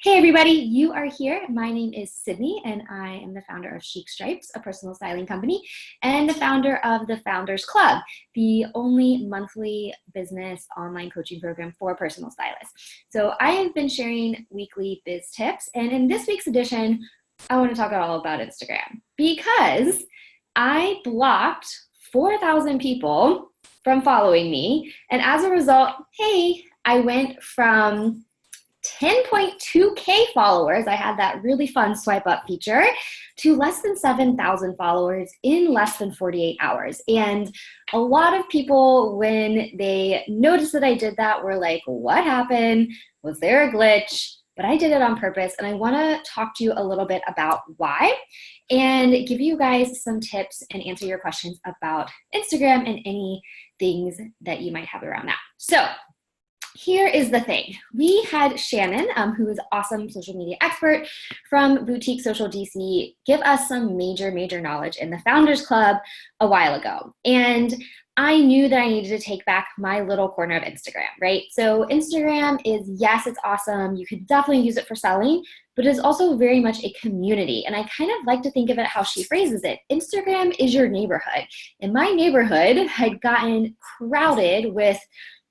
Hey everybody, you are here. My name is Sydney and I am the founder of Chic Stripes, a personal styling company, and the founder of the Founders Club, the only monthly business online coaching program for personal stylists. So I have been sharing weekly biz tips, and in this week's edition, I want to talk all about Instagram because I blocked 4,000 people from following me, and as a result, hey, I went from 10.2K followers, I had that really fun swipe up feature, to less than 7,000 followers in less than 48 hours. And a lot of people, when they noticed that I did that, were like, what happened? Was there a glitch? But I did it on purpose, and I want to talk to you a little bit about why and give you guys some tips and answer your questions about Instagram and any things that you might have around that. So here is the thing. We had Shannon, who is an awesome social media expert from Boutique Social DC, give us some major knowledge in the Founders Club a while ago. And I knew that I needed to take back my little corner of Instagram, right? So Instagram is, yes, it's awesome. You can definitely use it for selling, but it's also very much a community. And I kind of like to think of it how she phrases it. Instagram is your neighborhood. And my neighborhood had gotten crowded with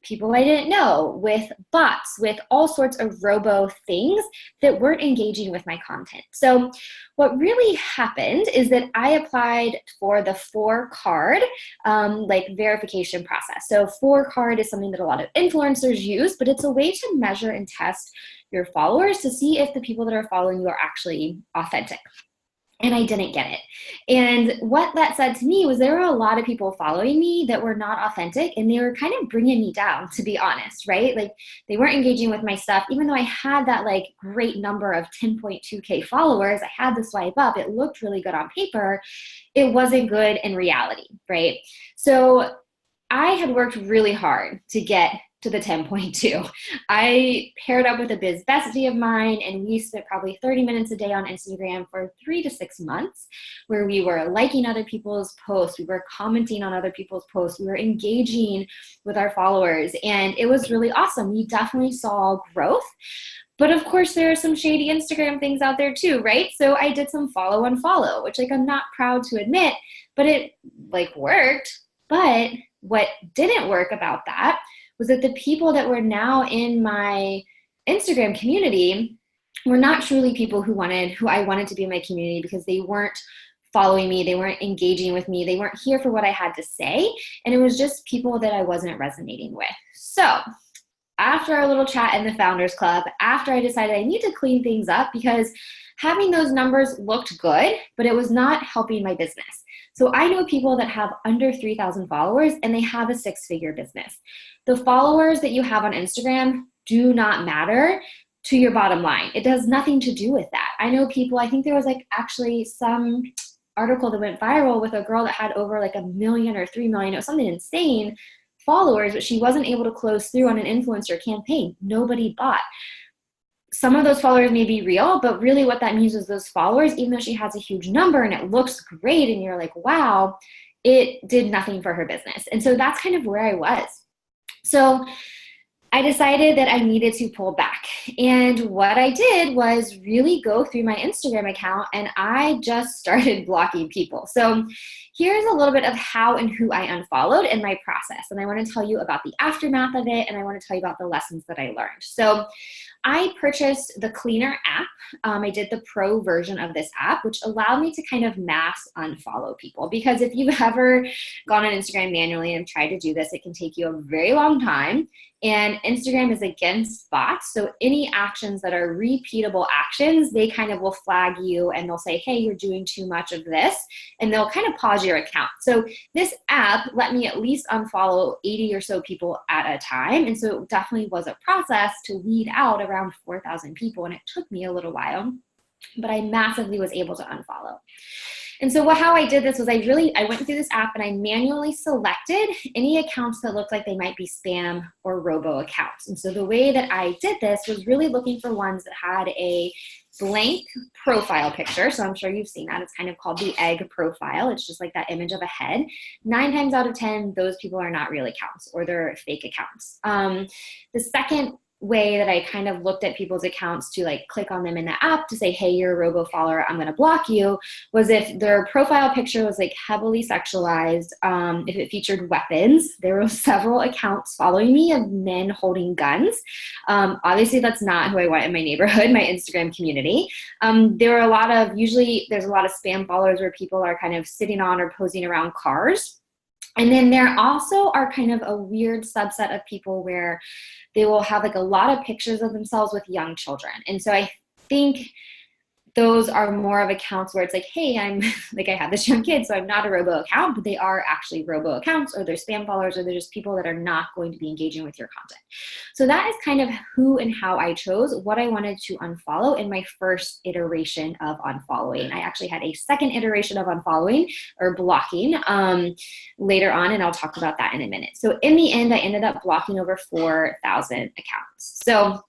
people I didn't know, with bots, with all sorts of robo things that weren't engaging with my content. So what really happened is that I applied for the 4-card verification process. So 4-card is something that a lot of influencers use, but it's a way to measure and test your followers to see if the people that are following you are actually authentic. And I didn't get it. And what that said to me was there were a lot of people following me that were not authentic, and they were kind of bringing me down, to be honest, right? Like they weren't engaging with my stuff. Even though I had that like great number of 10.2K followers, I had the swipe up, it looked really good on paper. It wasn't good in reality, right? So I had worked really hard to get to the 10.2. I paired up with a biz bestie of mine, and we spent probably 30 minutes a day on Instagram for 3 to 6 months, where we were liking other people's posts, we were commenting on other people's posts, we were engaging with our followers, and it was really awesome. We definitely saw growth. But of course, there are some shady Instagram things out there too, right? So I did some follow unfollow, which I'm not proud to admit, but it worked. But what didn't work about that was that the people that were now in my Instagram community were not truly people who I wanted to be in my community, because they weren't following me, they weren't engaging with me, they weren't here for what I had to say, and it was just people that I wasn't resonating with. So after our little chat in the Founders Club, after I decided I need to clean things up because having those numbers looked good, but it was not helping my business. So I know people that have under 3,000 followers and they have a 6-figure business. The followers that you have on Instagram do not matter to your bottom line. It does nothing to do with that. I know people, I think there was actually some article that went viral with a girl that had over 1 million or 3 million. It was something insane followers, but she wasn't able to close through on an influencer campaign. Nobody bought. Some of those followers may be real, but really what that means is those followers, even though she has a huge number and it looks great and you're like, wow, it did nothing for her business. And so that's kind of where I was. So I decided that I needed to pull back. And what I did was really go through my Instagram account, and I just started blocking people. So here's a little bit of how and who I unfollowed and my process. And I want to tell you about the aftermath of it, and I want to tell you about the lessons that I learned. So I purchased the Cleaner app. I did the pro version of this app, which allowed me to kind of mass unfollow people. Because if you've ever gone on Instagram manually and tried to do this, it can take you a very long time. And Instagram is against bots. So any actions that are repeatable actions, they kind of will flag you and they'll say, hey, you're doing too much of this. And they'll kind of pause your account. So this app let me at least unfollow 80 or so people at a time. And so it definitely was a process to weed out around 4,000 people. And it took me a little while, but I massively was able to unfollow. And so how I did this was I went through this app and I manually selected any accounts that looked like they might be spam or robo accounts. And so the way that I did this was really looking for ones that had a blank profile picture. So I'm sure you've seen that. It's kind of called the egg profile. It's just like that image of a head. 9 times out of 10, those people are not real accounts or they're fake accounts. The second way that I kind of looked at people's accounts to like click on them in the app to say, hey, you're a robo follower, I'm going to block you, was if their profile picture was like heavily sexualized, if it featured weapons. There were several accounts following me of men holding guns. Obviously that's not who I want in my neighborhood, my Instagram community. There were a lot of, usually there's a lot of spam followers where people are kind of sitting on or posing around cars. And then there also are kind of a weird subset of people where they will have like a lot of pictures of themselves with young children. And so I think those are more of accounts where it's like, hey, I'm like, I have this young kid, so I'm not a robo account, but they are actually robo accounts, or they're spam followers, or they're just people that are not going to be engaging with your content. So that is kind of who and how I chose what I wanted to unfollow in my first iteration of unfollowing. I actually had a second iteration of unfollowing or blocking later on, and I'll talk about that in a minute. So in the end, I ended up blocking over 4,000 accounts. So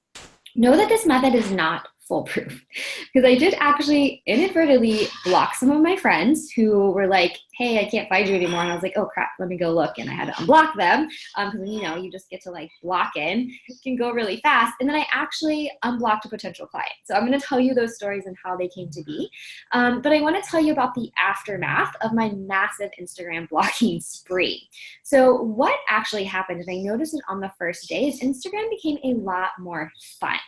know that this method is not foolproof, because I did actually inadvertently block some of my friends who were like, hey, I can't find you anymore. And I was like, oh crap, let me go look. And I had to unblock them because, you know, you just get to like block in. It can go really fast. And then I actually unblocked a potential client. So I'm going to tell you those stories and how they came to be. But I want to tell you about the aftermath of my massive Instagram blocking spree. So what actually happened, and I noticed it on the first day, is Instagram became a lot more fun.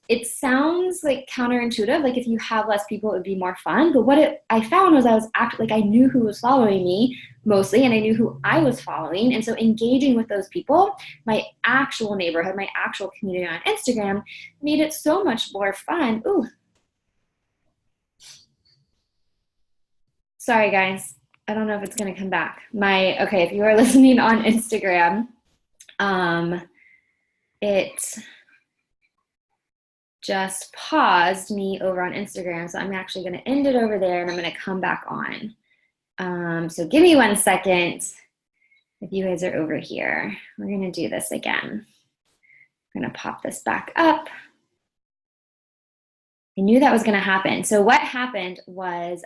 It sounds like counterintuitive, like if you have less people, it would be more fun. But what I found was I was like, I knew who was following me mostly, and I knew who I was following. And so engaging with those people, my actual neighborhood, my actual community on Instagram, made it so much more fun. Ooh. Sorry, guys. I don't know if it's going to come back. Okay, if you are listening on Instagram, it just paused me over on Instagram. So I'm actually going to end it over there, and I'm going to come back on. So give me 1 second. If you guys are over here, we're going to do this again. I'm going to pop this back up. I knew that was going to happen. So what happened was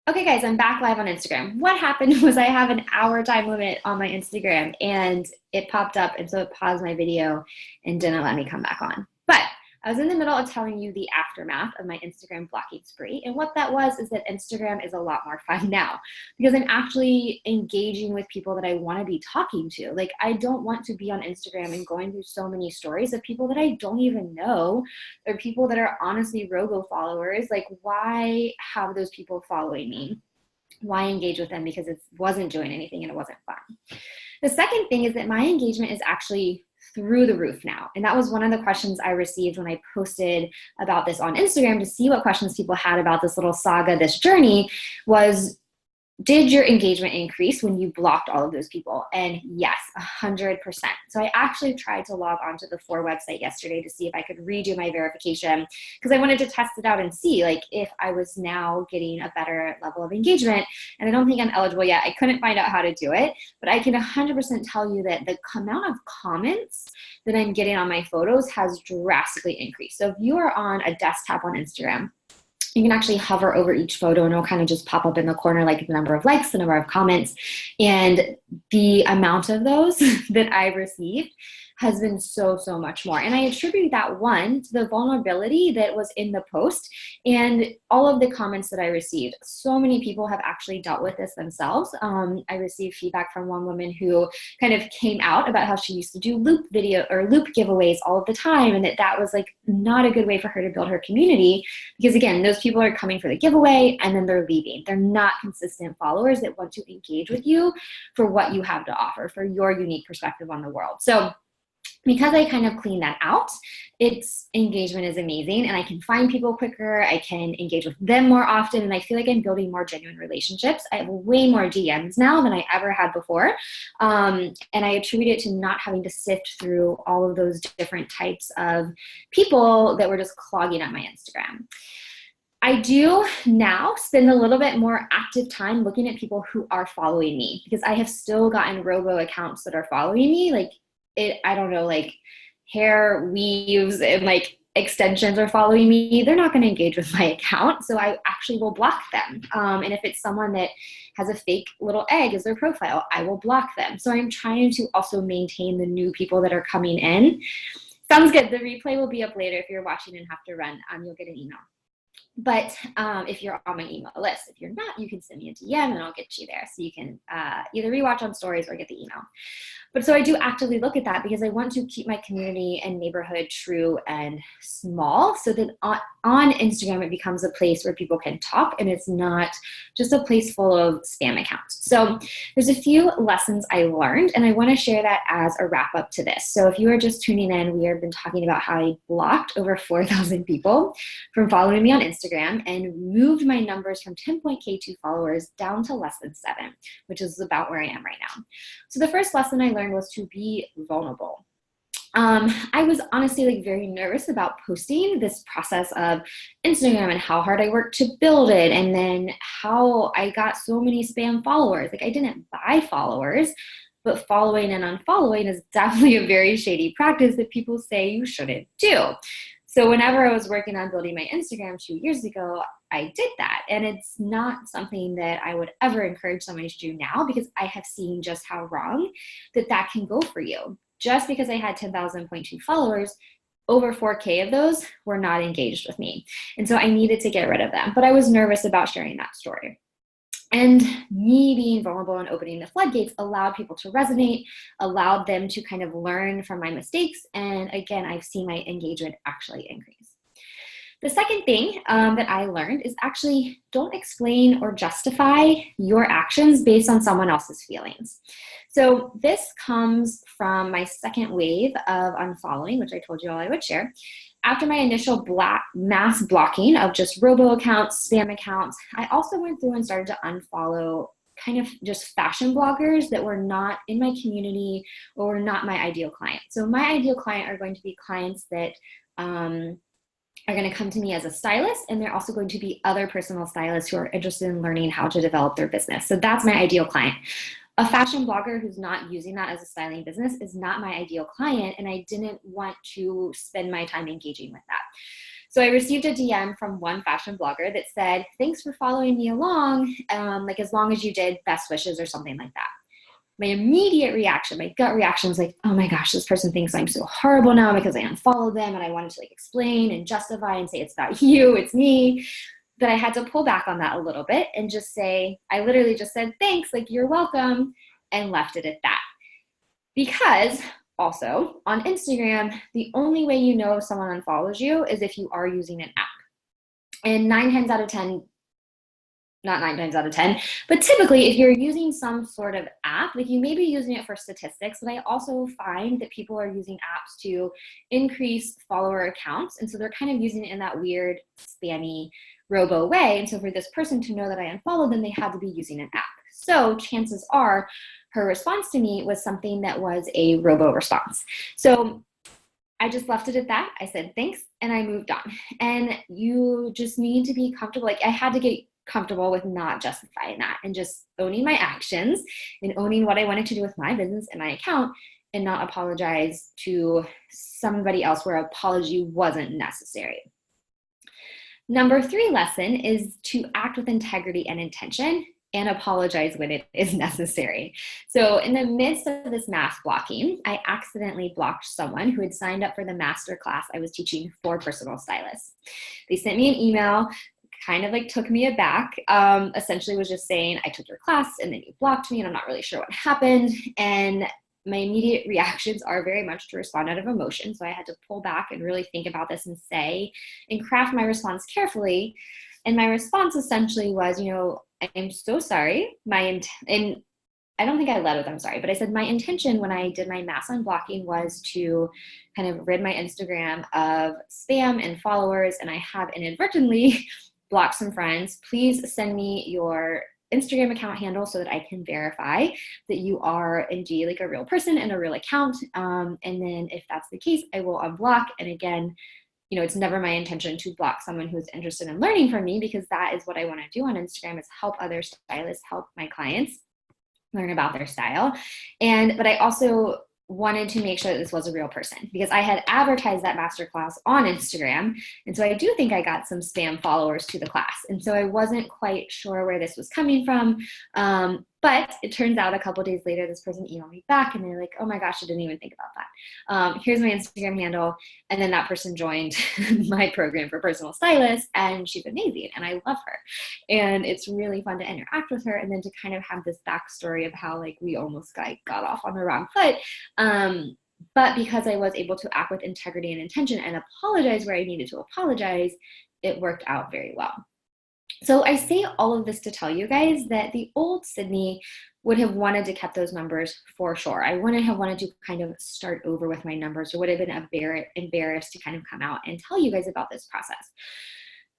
okay guys, I'm back live on Instagram. What happened was I have an hour time limit on my Instagram, and it popped up, and so it paused my video and didn't let me come back on. But I was in the middle of telling you the aftermath of my Instagram blocking spree, and what that was is that Instagram is a lot more fun now because I'm actually engaging with people that I want to be talking to. Like, I don't want to be on Instagram and going through so many stories of people that I don't even know, or people that are honestly robo followers. Like, why have those people following me? Why engage with them? Because it wasn't doing anything and it wasn't fun. The second thing is that my engagement is actually through the roof now. And that was one of the questions I received when I posted about this on Instagram to see what questions people had about this little saga, this journey, was, did your engagement increase when you blocked all of those people? And yes, 100%. So I actually tried to log onto the Four website yesterday to see if I could redo my verification, because I wanted to test it out and see like if I was now getting a better level of engagement. And I don't think I'm eligible yet. I couldn't find out how to do it, but I can 100% tell you that the amount of comments that I'm getting on my photos has drastically increased. So if you are on a desktop on Instagram, you can actually hover over each photo and it'll kind of just pop up in the corner, like the number of likes, the number of comments, and the amount of those that I've received has been so much more. And I attribute that, one, to the vulnerability that was in the post and all of the comments that I received. So many people have actually dealt with this themselves. I received feedback from one woman who kind of came out about how she used to do loop giveaways all of the time, and that was like not a good way for her to build her community, because again, those people are coming for the giveaway and then they're leaving. They're not consistent followers that want to engage with you for what you have to offer, for your unique perspective on the world. So because I kind of cleaned that out, its engagement is amazing, and I can find people quicker, I can engage with them more often, and I feel like I'm building more genuine relationships. I have way more DMs now than I ever had before, and I attribute it to not having to sift through all of those different types of people that were just clogging up my Instagram. I do now spend a little bit more active time looking at people who are following me, because I have still gotten robo accounts that are following me, like I don't know, like hair weaves and like extensions are following me, they're not going to engage with my account. So I actually will block them. And if it's someone that has a fake little egg as their profile, I will block them. So I'm trying to also maintain the new people that are coming in. Sounds good. The replay will be up later. If you're watching and have to run, you'll get an email. But if you're on my email list, if you're not, you can send me a DM and I'll get you there. So you can either rewatch on stories or get the email. But so I do actively look at that because I want to keep my community and neighborhood true and small so that on Instagram, it becomes a place where people can talk and it's not just a place full of spam accounts. So there's a few lessons I learned and I want to share that as a wrap up to this. So if you are just tuning in, we have been talking about how I blocked over 4,000 people from following me on Instagram and moved my numbers from 10.K2 followers down to less than 7, which is about where I am right now. So the first lesson I learned was to be vulnerable. I was honestly like very nervous about posting this process of Instagram and how hard I worked to build it and then how I got so many spam followers. Like I didn't buy followers, but following and unfollowing is definitely a very shady practice that people say you shouldn't do. So whenever I was working on building my Instagram 2 years ago, I did that. And it's not something that I would ever encourage somebody to do now because I have seen just how wrong that can go for you. Just because I had 10,000.2 followers, over 4K of those were not engaged with me. And so I needed to get rid of them. But I was nervous about sharing that story. And me being vulnerable and opening the floodgates allowed people to resonate, allowed them to kind of learn from my mistakes. And again, I've seen my engagement actually increase. The second thing that I learned is actually don't explain or justify your actions based on someone else's feelings. So this comes from my second wave of unfollowing, which I told you all I would share. After my initial mass blocking of just robo accounts, spam accounts, I also went through and started to unfollow kind of just fashion bloggers that were not in my community or not my ideal client. So my ideal client are going to be clients that are going to come to me as a stylist, and they're also going to be other personal stylists who are interested in learning how to develop their business. So that's my ideal client. A fashion blogger who's not using that as a styling business is not my ideal client, and I didn't want to spend my time engaging with that. So I received a DM from one fashion blogger that said, thanks for following me along, like as long as you did, best wishes or something like that. My immediate reaction, my gut reaction was like, oh my gosh, this person thinks I'm so horrible now because I unfollowed them, and I wanted to like explain and justify and say it's not you, it's me. But I had to pull back on that a little bit and just say, I literally just said, thanks, like you're welcome, and left it at that. Because also on Instagram, the only way you know if someone unfollows you is if you are using an app. And 9 times out of 10, not 9 times out of 10, but typically if you're using some sort of app, like you may be using it for statistics, but I also find that people are using apps to increase follower accounts. And so they're kind of using it in that weird spammy robo way. And so for this person to know that I unfollowed them, they had to be using an app. So chances are her response to me was something that was a robo response. So I just left it at that. I said, thanks, and I moved on. And you just need to be comfortable. Like I had to get comfortable with not justifying that and just owning my actions and owning what I wanted to do with my business and my account and not apologize to somebody else where apology wasn't necessary. Number 3 lesson is to act with integrity and intention and apologize when it is necessary. So in the midst of this mass blocking, I accidentally blocked someone who had signed up for the master class I was teaching for personal stylists. They sent me an email, kind of like took me aback, essentially was just saying, I took your class and then you blocked me and I'm not really sure what happened. And my immediate reactions are very much to respond out of emotion. So I had to pull back and really think about this and say, and craft my response carefully. And my response essentially was, you know, I'm so sorry. And I don't think I led with I'm sorry, but I said my intention when I did my mass unblocking was to kind of rid my Instagram of spam and followers. And I have inadvertently blocked some friends. Please send me your Instagram account handle so that I can verify that you are indeed like a real person and a real account. And then if that's the case, I will unblock. And again, you know, it's never my intention to block someone who's interested in learning from me, because that is what I want to do on Instagram, is help other stylists, help my clients learn about their style. But I also wanted to make sure that this was a real person because I had advertised that masterclass on Instagram. And so I do think I got some spam followers to the class. And so I wasn't quite sure where this was coming from. But it turns out a couple days later, this person emailed me back and they're like, oh my gosh, I didn't even think about that. Here's my Instagram handle. And then that person joined my program for personal stylists, and she's amazing and I love her. And it's really fun to interact with her and then to kind of have this backstory of how like we almost got off on the wrong foot. But because I was able to act with integrity and intention and apologize where I needed to apologize, it worked out very well. So I say all of this to tell you guys that the old Sydney would have wanted to keep those numbers for sure. I wouldn't have wanted to kind of start over with my numbers, or would have been embarrassed to kind of come out and tell you guys about this process.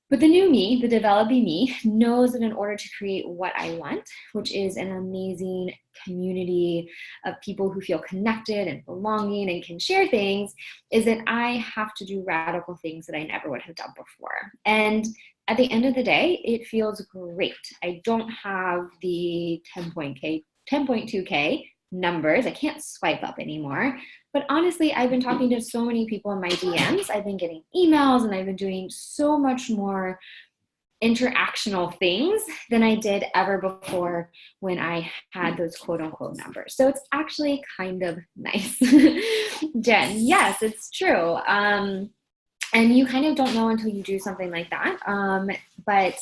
But the new me, the developing me, knows that in order to create what I want, which is an amazing community of people who feel connected and belonging and can share things, is that I have to do radical things that I never would have done before. And at the end of the day, it feels great. I don't have the 10.2K numbers. I can't swipe up anymore. But honestly, I've been talking to so many people in my DMs. I've been getting emails and I've been doing so much more interactional things than I did ever before when I had those quote unquote numbers. So it's actually kind of nice. Jen, yes, it's true. And you kind of don't know until you do something like that. But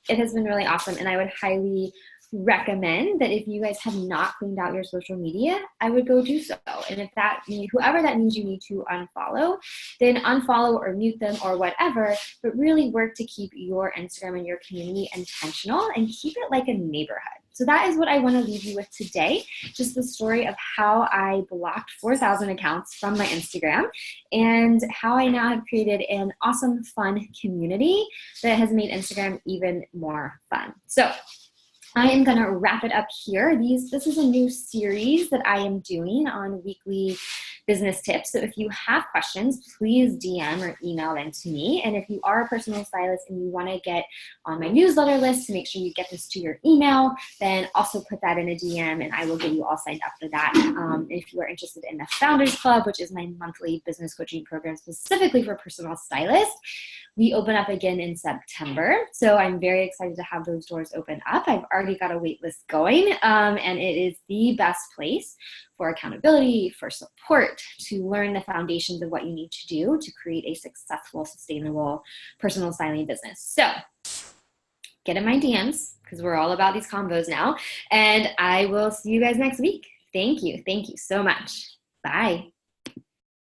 it has been really awesome. And I would highly recommend that if you guys have not cleaned out your social media, I would go do so. And if that means, whoever that means you need to unfollow, then unfollow or mute them or whatever, but really work to keep your Instagram and your community intentional and keep it like a neighborhood. So that is what I want to leave you with today. Just the story of how I blocked 4,000 accounts from my Instagram and how I now have created an awesome, fun community that has made Instagram even more fun. So I am going to wrap it up here. This is a new series that I am doing on weekly business tips. So if you have questions, please DM or email them to me. And if you are a personal stylist and you want to get on my newsletter list to make sure you get this to your email, then also put that in a DM and I will get you all signed up for that. If you are interested in the Founders Club, which is my monthly business coaching program specifically for personal stylists, we open up again in September. So I'm very excited to have those doors open up. I've already got a wait list going, and it is the best place for accountability, for support, to learn the foundations of what you need to do to create a successful, sustainable personal styling business. So get in my DMs because we're all about these combos now. And I will see you guys next week. Thank you. Thank you so much. Bye.